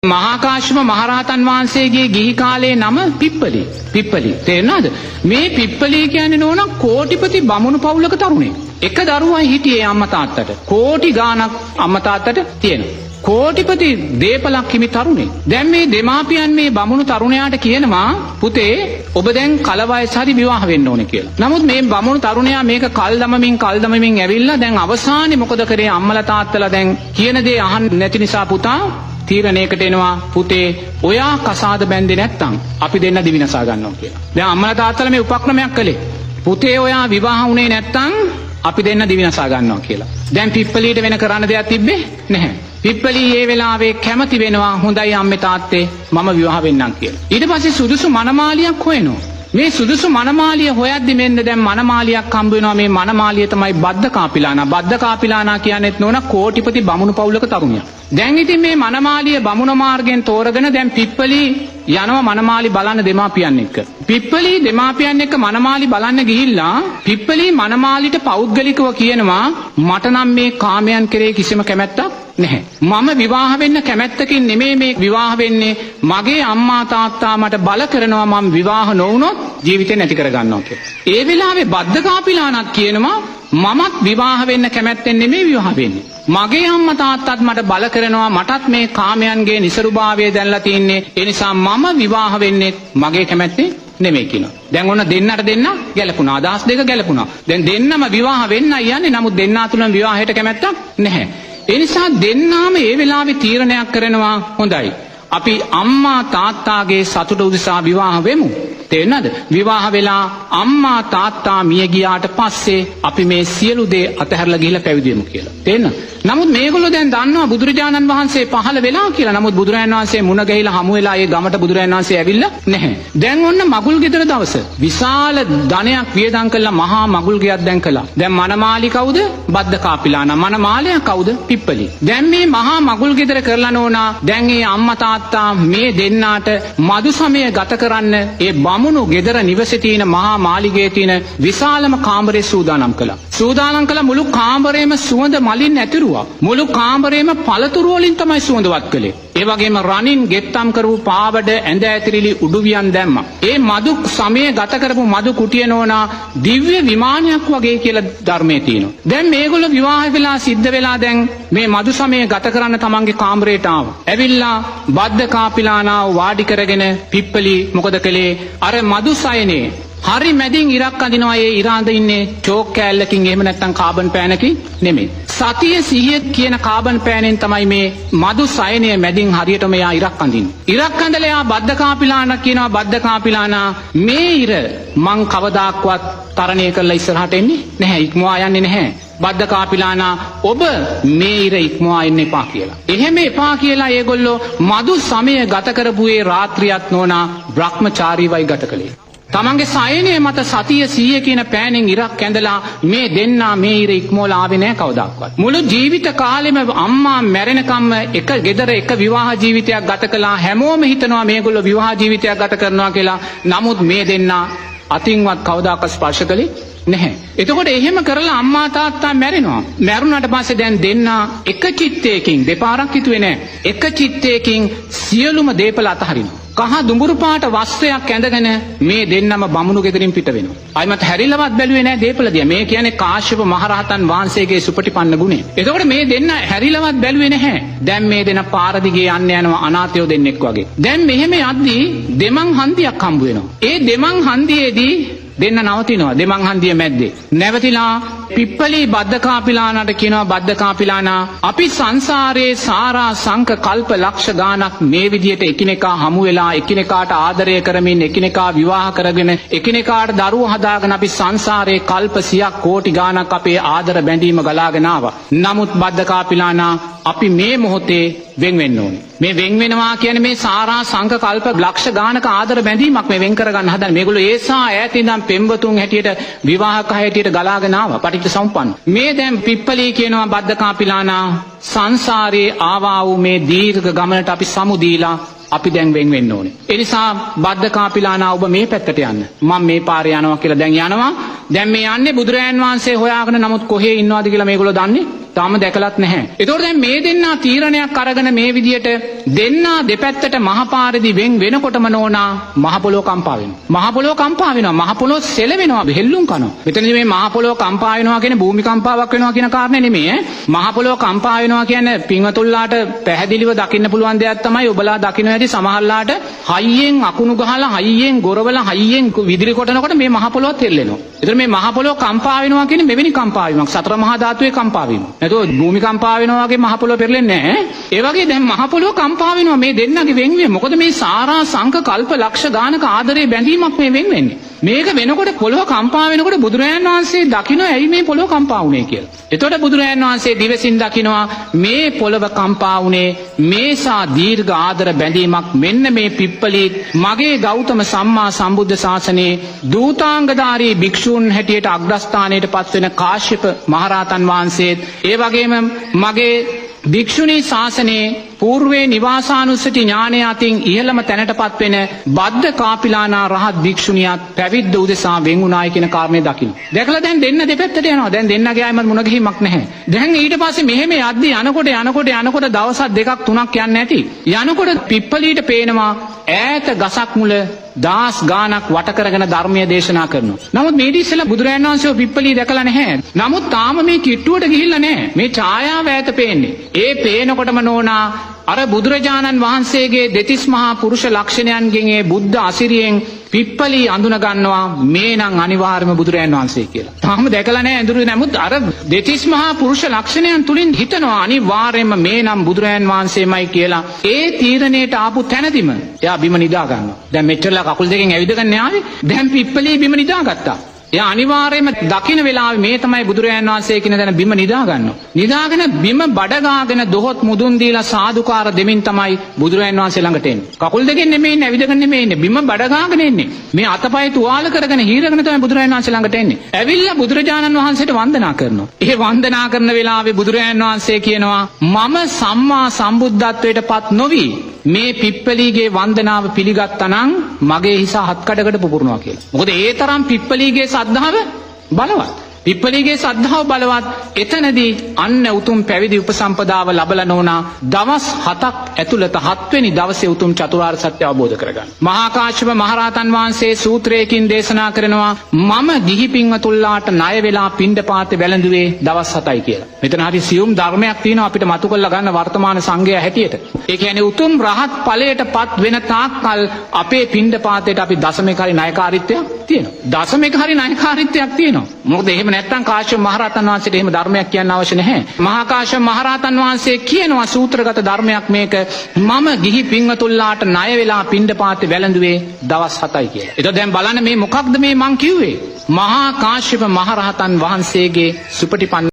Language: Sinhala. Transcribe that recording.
මහා කාශ්‍යප මහරහතන් වහන්සේගේ ගිහි කාලේ නම පිප්පලි. පිප්පලි. තේරෙනවද? මේ පිප්පලි කියන්නේ නෝන කෝටිපති බමුණු පවුලක තරුණෙක්. එක දරුවයි හිටියේ අම්මා තාත්තට. කෝටි ගාණක් අම්මා තාත්තට තියෙනවා. කෝටිපති දීපලක් හිමි තරුණෙක්. දැන් මේ දෙමාපියන් මේ බමුණු තරුණයාට කියනවා පුතේ ඔබ දැන් කල වයස හරි විවාහ වෙන්න ඕනේ කියලා. නමුත් මේ බමුණු තරුණයා මේක කල් දමමින් ඇවිල්ලා දැන් අවසානයේ මොකද කරේ අම්මලා තාත්තලා දැන් කියන දේ අහන්න නැති නිසා පුතා තීරණයකට එනවා පුතේ ඔයා කසාද බැන්දේ නැත්තම් අපි දෙන්න දිවිනසා ගන්නවා කියලා. දැන් අම්මලා තාත්තලා මේ උපක්‍රමයක් කළේ. පුතේ ඔයා විවාහ වුණේ නැත්තම් අපි දෙන්න දිවිනසා ගන්නවා කියලා. දැන් පිප්පලියට වෙන කරන්න දෙයක් තිබ්බේ නැහැ. පිප්පලි ඒ වෙලාවේ කැමති වෙනවා හොඳයි අම්මේ තාත්තේ මම විවාහ වෙන්නම් කියලා. ඊට පස්සේ සුදුසු මනමාලියක් හොයනවා. මේ සුදුසු මනමාලිය හොයද්දි මෙන්න දැන් මනමාලියක් හම්බ වෙනවා. මේ මනමාලිය තමයි බද්දකාපිලානා. බද්දකාපිලානා කියන්නේත් නෝන කෝටිපති බමුණු පවුලක තරුණියක්. දැන් ඉතින් මේ මනමාලිය බමුණ මාර්ගයෙන් තෝරගෙන දැන් පිප්පලි යනවා මනමාලි බලන්න දෙමාපියන් එක්ක. පිප්පලි දෙමාපියන් එක්ක මනමාලි බලන්න ගිහිල්ලා පිප්පලි මනමාලිට පෞද්ගලිකව කියනවා මට නම් මේ කාමයන් කෙරේ කිසිම කැමැත්තක් නැහැ. මම විවාහ වෙන්න කැමැත්තකින් නෙමෙයි මේ විවාහ වෙන්නේ. මගේ අම්මා තාත්තා මට බල කරනවා මම විවාහ නොවුනොත් ජීවිතේ නැති කරගන්නවා කියලා. ඒ වෙලාවේ බද්දකාපිලානත් කියනවා මමත් විවාහ වෙන්න කැමැත්තෙන් නෙමෙයි විවාහ වෙන්නේ. මගේ අම්මා තාත්තත් මට බල කරනවා මටත් මේ කාමයන්ගේ නිසරුභාවය දැන්ලා තින්නේ. ඒ නිසා මම විවාහ වෙන්නේ මගේ කැමැත්තෙන් නෙමෙයි කියනවා. දැන් ඔන්න දෙන්නට දෙන්න ගැලපුණා. අදහස් දෙක ගැලපුණා. දැන් දෙන්නම විවාහ වෙන්න යන්නේ. නමුත් දෙන්නා තුලම විවාහයට කැමැත්තක් නැහැ. ඒ නිසා දෙන්නාම ඒ වෙලාවේ තීරණයක් කරනවා හොඳයි. අපි අම්මා තාත්තාගේ සතුට උදෙසා විවාහ වෙමු. තේරෙනවද? විවාහ වෙලා අම්මා තාත්තා මිය ගියාට පස්සේ අපි මේ සියලු දේ අතහැරලා ගිහිල්ලා පැවිදි වෙමු කියලා. තේරෙනවද? නමුත් මේගොල්ලෝ දැන් දන්නවා බුදුරජාණන් වහන්සේ පහළ වෙලා කියලා. නමුත් බුදුරජාණන් වහන්සේ මුණ ගැහිලා හමු වෙලා ඒ ගමට බුදුරජාණන් වහන්සේ ඇවිල්ලා නැහැ. දැන් ඔන්න මගුල් ගෙදර දවස. විශාල ධනයක් වියදම් කළා මහා මගුල් ගෙයක් දැන් කළා. දැන් මනමාලි කවුද? බද්දකාපිලානා. මනමාලයා කවුද? පිප්පලි. දැන් මේ මහා මගුල් ගෙදර කරලා නෝනා දැන් මේ අම්මා තාත්තා මේ දෙන්නාට මදු සමය ගත කරන්න ඒ බමුණු ගෙදර නිවසේ තියෙන මහා මාලිගයේ තියෙන විශාලම කාමරේ සූදානම් කළා. සූදානම් කළ මුළු කාමරේම සුවඳ මලින් ඇතිරුවා. මුළු කාමරේම පළතුරු වලින් තමයි සුවඳවත් කළේ. ඒ වගේම රණින් ගෙත්තම් කරපු පාවඩ ඇඳ ඇතිරිලි උඩුවියන් දැම්මා. ඒ මදු සමය ගත කරපු මදු කුටිය නෝනා දිව්‍ය විමානයක් වගේ කියලා ධර්මයේ තියෙනවා. දැන් මේගොල්ලෝ විවාහ වෙලා සිද්ධ වෙලා දැන් මේ මදු සමය ගත කරන්න තමන්ගේ කාමරේට ආවා. ඇවිල්ලා බද්දකාපිලානාව වාඩි කරගෙන පිප්පලි මොකද කළේ? අර මදු සයනේ හරි මැදින් ඉරක් අඳිනවා. ඒ ඉර අඳින්නේ චෝක් කෑල්ලකින් එහෙම නැත්නම් කාබන් පෑනකින් නෙමෙයි. සතිය සිහිය කියන කාබන් පෑනෙන් තමයි මේ මදු සයනේ මැදින් හරියටම යා ඉරක් අඳින්නේ. ඉරක් අඳලා යා බද්දකාපිලානා කියනවා බද්දකාපිලානා මේ ඉර මං කවදාක්වත් තරණය කරලා ඉස්සරහට එන්නේ නැහැ. ඉක්මවා යන්නේ නැහැ. බද්දකාපිලානා ඔබ මේ ඉර ඉක්මවා එන්න එපා කියලා. එහෙම එපා කියලා ඒගොල්ලෝ මදු සමය ගත කරපු ඒ රාත්‍රියත් නෝනා බ්‍රහ්මචාරීවයි ගත කළේ. තමන්ගේ සයනේ මත සතිය 100 කියන පෑනෙන් ඉරක් ඇඳලා මේ දෙන්නා මේ ඉර ඉක්මෝලා ආවේ නැහැ කවදාවත්. මුළු ජීවිත කාලෙම අම්මා මැරෙනකම්ම එක ගෙදර එක විවාහ ජීවිතයක් ගත කළා. හැමෝම හිතනවා මේගොල්ලෝ විවාහ ජීවිතයක් ගත කරනවා කියලා. නමුත් මේ දෙන්නා අතින්වත් කවදාකවත් ස්පර්ශ කළේ නැහැ. එතකොට එහෙම කරලා අම්මා තාත්තා මැරෙනවා. මැරුණාට පස්සේ දැන් දෙන්නා එක චිත්තයකින් දෙපාරක් හිතුවේ නැහැ. එක චිත්තයකින් සියලුම දේපල අතහරිනවා. කහ දුඹුරු පාට වස්ත්‍රයක් ඇඳගෙන මේ දෙන්නම බමුණු ගෙදරින් පිට වෙනවා. අයිමත් හැරිලවත් බැලුවේ නැහැ දේපල දිහා. මේ කියන්නේ කාශ්‍යප මහරහතන් වහන්සේගේ සුපටිපන්න ගුණය. එතකොට මේ දෙන්න හැරිලවත් බැලුවේ නැහැ. දැන් මේ දෙන පාර දිගේ යන්න යනවා අනාථයෝ දෙන්නෙක් වගේ. දැන් මෙහෙම යද්දී දෙමන් හන්දියක් හම්බ වෙනවා. ඒ දෙමන් හන්දියේදී දෙන්න නවතිනවා. දෙමන් හන්දිය මැද්දේ නැවතිලා පිප්පලි බද්දකාපිලානාට කියනවා බද්දකාපිලානා අපි සංසාරේ සාරා සංක කල්ප ලක්ෂ ගානක් මේ විදියට එකිනෙකා හමු වෙලා එකිනෙකාට ආදරය කරමින් එකිනෙකා විවාහ කරගෙන එකිනෙකාට දරුවෝ හදාගෙන අපි සංසාරේ කල්ප 100ක් කෝටි ගානක් අපේ ආදර බැඳීම ගලාගෙන ආවා. නමුත් බද්දකාපිලානා අපි මේ මොහොතේ වෙන් වෙන්න ඕනේ. මේ වෙන් වෙනවා කියන්නේ මේ සාරා සංක කල්ප ලක්ෂ ගානක ආදර බැඳීමක් මේ වෙන් කරගන්න හදන. මේගොල්ලෝ ඒසා ඈත ඉඳන් පෙම්වතුන් හැටියට විවාහක හැටියට ගලාගෙන ආවා. පටිච්චසමුප්පන්න. මේ දැන් පිප්පලි කියනවා බද්දකාපිලානා සංසාරේ ආවා වූ මේ දීර්ඝ ගමනට අපි සමුදීලා අපි දැන් වෙන් වෙන්න ඕනේ. ඒ නිසා බද්දකාපිලානා ඔබ මේ පැත්තට යන්න. මම මේ පාරේ යනවා කියලා දැන් යනවා. දැන් මේ යන්නේ බුදුරජාන් වහන්සේ හොයාගෙන නමුත් කොහේ ඉන්නවද කියලා මේගොල්ලෝ දන්නේ තාම දැකලත් නැහැ. ඒතකොට දැන් මේ දෙන්නා තීරණයක් අරගෙන මේ විදියට දෙන්නා දෙපැත්තට මහපාරදී වෙනකොටම නෝනා මහ පොළොව කම්පා වෙනවා. මහ පොළොව කම්පා වෙනවා. මහ පොළොව සෙලවෙනවා, හෙල්ලුම් කරනවා. මෙතනදී මේ මහ පොළොව කම්පා වෙනවා කියන්නේ භූමිකම්පාවක් වෙනවා කියන කාරණේ නෙමෙයි ඈ. මහ පොළොව කම්පා වෙනවා කියන්නේ පින්වතුන්ලාට පැහැදිලිව දකින්න පුළුවන් දෙයක් තමයි ඔබලා දකින්න ඇති සමහරලාට හයියෙන් අකුණු ගහලා හයියෙන් ගොරවලා හයියෙන් විදුලි කොටනකොට මේ මහ පොළොවත් හෙල්ලෙනවා. ඒතර මේ මහ පොළොව කම්පා වෙනවා කියන්නේ මෙවැනි කම්පා වීමක්. සතර මහා ධාතුවේ කම්පා වීම. නැතෝ භූමිකම්පා වෙනවා වගේ මහ පොළොව පෙරලෙන්නේ නැහැ. ඒ වගේ දැන් මහ පොළොව කම්පා වෙනවා මේ දෙන්නගේ වෙන්වීම. මොකද මේ සාරා සංක කල්ප ලක්ෂ ගානක ආදරේ බැඳීමක් මේ වෙන් වෙන්නේ. මේක වෙනකොට පොළොව කම්පා වෙනකොට බුදුරජාණන් වහන්සේ දකින්න ඇයි මේ පොළොව කම්පා වුනේ කියලා. එතකොට බුදුරජාණන් වහන්සේ දිවසින් දකින්නවා මේ පොළොව කම්පා වුනේ මේසා දීර්ඝ ආදර බැඳීමක් මෙන්න මේ පිප්පලීත් මගේ ගෞතම සම්මා සම්බුද්ධ ශාසනයේ දූතාංගධාරී භික්ෂූන් හැටියට අග්‍රස්ථානයට පත්වෙන කාශ්‍යප මහරහතන් වහන්සේත් ඒ වගේම මගේ භික්ෂුණී ශාසනයේ పూర్වේ නිවාසානුස්සති ඥානය අතින් ඉහළම තැනටපත් වෙන බද්ද කාපිලානා රහත් භික්ෂුණියත් පැවිද්ද උදෙසා වෙන් වුණායි කියන කාරණේ දකින්න. දැකලා දැන් දෙන්න දෙපැත්තට යනවා. දැන් දෙන්නගේ ආයමත් මුණ ගැහිමක් නැහැ. දැන් ඊට පස්සේ මෙහෙම යද්දි යනකොට දවස් දෙකක් තුනක් යන්නේ නැති. යනකොට පිප්පලීට පේනවා ඈත ගසක් මුල දාස් ගානක් වට කරගෙන ධර්මයේ දේශනා කරනවා. නමුත් මේ ඉස්සෙල්ලා බුදුරජාණන් වහන්සේ පිප්පලී දැකලා නැහැ. නමුත් තාම මේ කිට්ටුවට ගිහිල්ලා නැහැ. මේ ඡායාව ඈත පේන්නේ. ඒ පේනකොටම නෝනා අර බුදුරජාණන් වහන්සේගේ දෙතිස් මහා පුරුෂ ලක්ෂණයන්ගෙන් ඒ බුද්ධ අසිරියෙන් පිප්පලී අඳුන ගන්නවා මේ නම් අනිවාර්යම බුදුරජාණන් වහන්සේ කියලා. තාම දැකලා නැහැ අඳුරු. නමුත් අර දෙතිස් මහා පුරුෂ ලක්ෂණයන් තුලින් හිතනවා අනිවාර්යයෙන්ම මේ නම් බුදුරජාණන් වහන්සේමයි කියලා. ඒ තීරණයට ආපු තැනදීම එයා බිම නිදා ගන්නවා. දැන් මෙච්චරලා කකුල් දෙකෙන් ඇවිදගෙන ආවේ. දැන් පිප්පලී බිම නිදාගත්තා. එයා අනිවාර්යයෙන්ම දකින්න වෙලාවේ මේ තමයි බුදුරජාණන් වහන්සේ කියන දන බිම නිදා ගන්නවා. නිදාගෙන බිම බඩගාගෙන දොහොත් මුදුන් දීලා සාදුකාර දෙමින් තමයි බුදුරජාණන් වහන්සේ ළඟට එන්නේ. කකුල් දෙකෙන් නෙමෙයි ඉන්නේ, ඇවිදගෙන නෙමෙයි ඉන්නේ. බිම බඩගාගෙන එන්නේ. මේ අතපය තුවාල කරගෙන හීරගෙන තමයි බුදුරජාණන් වහන්සේ ළඟට එන්නේ. ඇවිල්ලා බුදුරජාණන් වහන්සේට වන්දනා කරනවා. ඒ වන්දනා කරන වෙලාවේ බුදුරජාණන් වහන්සේ කියනවා මම සම්මා සම්බුද්ධත්වයට පත් නොවි මේ පිප්පලීගේ වන්දනාව පිළිගත්තා නම් මගේ හිස හත් කඩකට පුපුරනවා කියලා. මොකද ඒ තරම් පිප්පලීගේ සද්ධාව බලවත්. පිප්පලීගේ සද්ධාව බලවත්. එතනදී අන්න උතුම් පැවිදි උපසම්පදාව ලබලා නොනා දවස් 7ක් ඇතුළත 7 වෙනි දවසේ උතුම් චතුරාර්ය සත්‍ය අවබෝධ කරගන්න. මහා කාශ්‍යප මහරහතන් වහන්සේ සූත්‍රයකින් දේශනා කරනවා මම ගිහි පින්වතුන්ලාට ණය වෙලා පිණ්ඩපාතේ වැළඳුවේ දවස් 7යි කියලා. මෙතන හරි සියුම් ධර්මයක් තියෙනවා අපිට මතු කරලා ගන්න වර්තමාන සංඝයා හැටියට. ඒ කියන්නේ උතුම් රහත් ඵලයටපත් වෙන තාක්කල් අපේ පිණ්ඩපාතේට අපි දශමයක හරි ණයකාරීත්වයක් තියෙනවා. දශමයක හරි ණයකාරීත්වයක් තියෙනවා. මොකද එහෙම නැත්නම් කාශ්‍යප මහරහතන් වහන්සේට එහෙම ධර්මයක් කියන්න අවශ්‍ය නැහැ. මහා කාශ්‍යප මහරහතන් වහන්සේ කියනවා සූත්‍රගත ධර්මයක් මේක මම ගිහි පින්වතුන්ලාට ණය වෙලා පිණ්ඩපාතේ වැළඳුවේ දවස් 7යි කියලා. ඒක දැන් බලන්න මේ මොකක්ද මේ මං කිව්වේ? මහා කාශ්‍යප මහරහතන් වහන්සේගේ සුපටිපන්න